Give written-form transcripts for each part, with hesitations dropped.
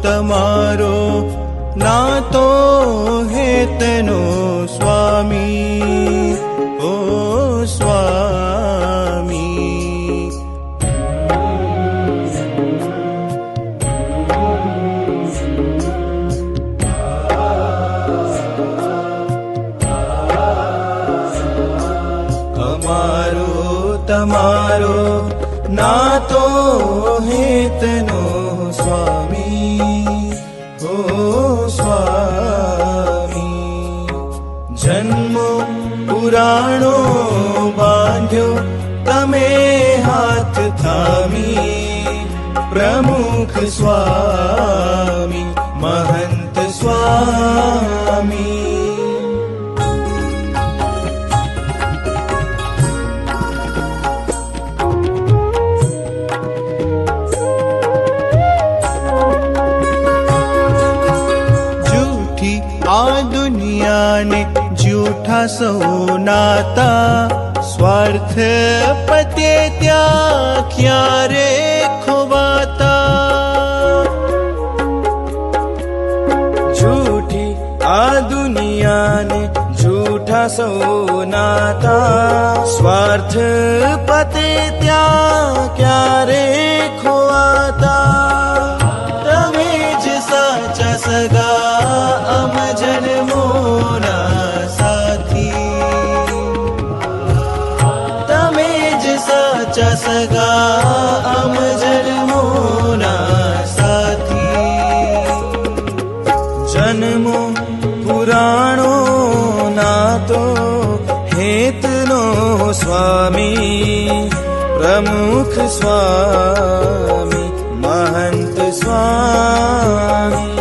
તમારો નાતો હેતનો સ્વામી, ઓ સ્વામી. અમારો તમારો નાતો હેતનો સ્વામી, ઓ સ્વામી. જન્મો પુરાણો બાંધ્યો તમે હાથ થામી, પ્રમુખ સ્વામી મહંત સ્વામી. આ દુનિયાને જૂઠા સૌ નાતા, સ્વાર્થ પતે ત્યાં ક્યારે ખોવાતા. જૂઠી આ દુનિયાને જૂઠા સૌ નાતા, સ્વાર્થ પતે ત્યાં ક્યારે ખોવાતા. તમે જ સાચા સગા અમ જન્મોના સાથી, તમે જ સાચા સગા અમ જન્મોના સાથી. જન્મો પુરાણો નાતો હેતનો સ્વામી, પ્રમુખ સ્વામી મહંત સ્વામી.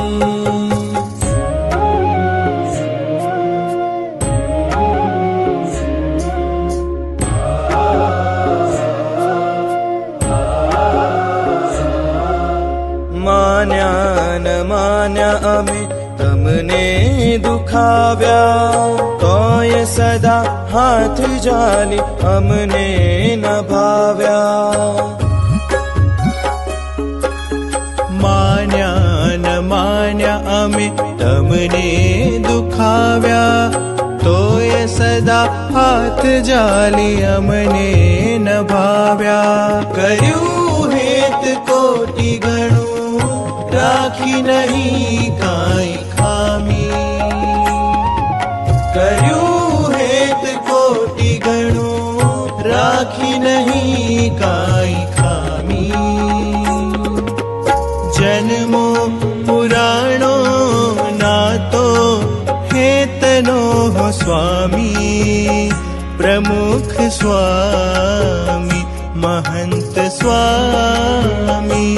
માન્યા ન માન્યા અમે તમને દુખાવ્યા, તોય સદા હાથ જાલી અમને ન ભાવ્યા. માન્યા ન માન્યા અમે તમને દુખાવ્યા, તોય સદા હાથ જાલી અમને ન ભાવ્યા. કર્યું હેત કોટી ગણું, રાખી નહીં કાંઈ ખામી. કર્યું હેત કોટી ગણું, રાખી નહીં કાંઈ ખામી. જન્મો પુરાણો નાતો હેતનો સ્વામી, પ્રમુખ સ્વામી મહંત સ્વામી.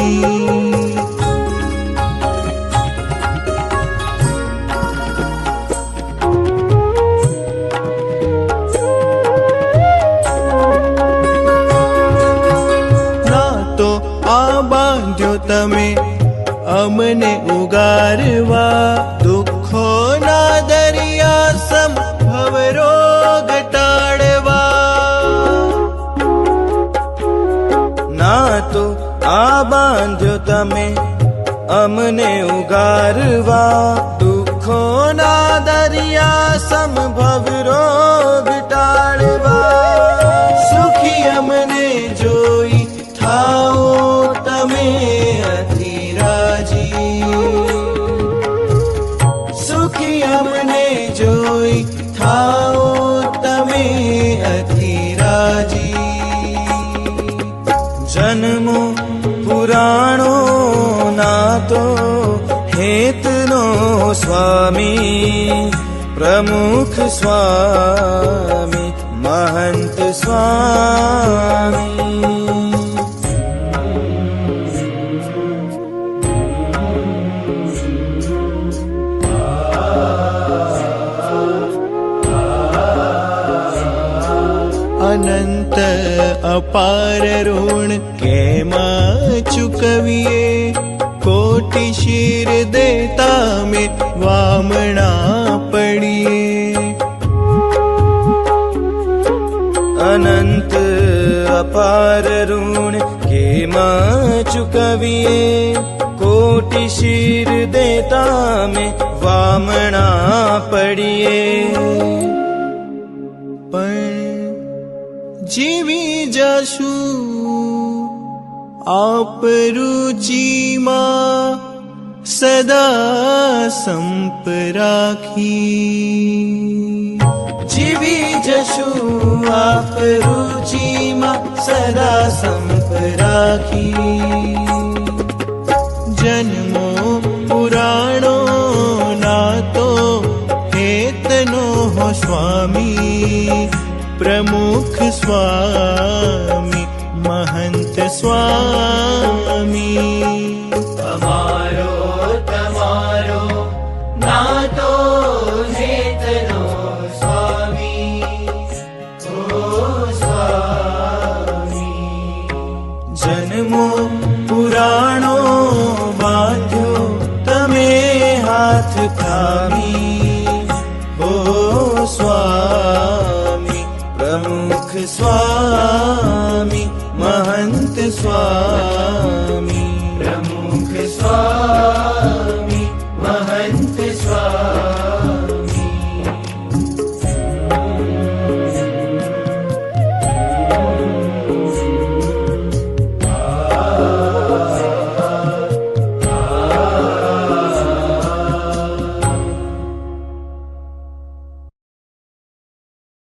બાંધ્યો તમે અમને ઉગારવા, દુઃખોના દરિયા સમ ભવરોગ ટાળવા. ના તો આ બાંધ્યો તમે અમને ઉગારવા, દુઃખોના દરિયા સમ ભવરોગ ટાળવા. સુખી અમને જોઈ થાઓ તમે અધિરાજી, સુખી અમને જોઈ થાઓ તમે અધિરાજી. જન્મો પુરાણો નાતો હેતનો સ્વામી, પ્રમુખ સ્વામી મહંત સ્વામી. કેમ ચૂકવીએ કોટી શિર દેતા મેં વામણા પડીએ અનંત અપાર ઋણ કેમ ચૂકવીએ કોટી શિર દેતા મેં વામણા પડીએ પણ જીવી જશું આપ રુચિમાં સદા સંપ રાખી જીવી જશું આપ રુચિમાં સદા સંપ રાખી જન્મો પુરાણો નાતો હેતનો હો સ્વામી પ્રમુખ સ્વામી મહંત સ્વામી અમારો તમારો નાતો હેતનો સ્વામી ઓ સ્વામી જન્મો પુરાણો બાંધ્યો તમે હાથ થામી ઓ સ્વામી પ્રમુખ સ્વામી મહંત સ્વામી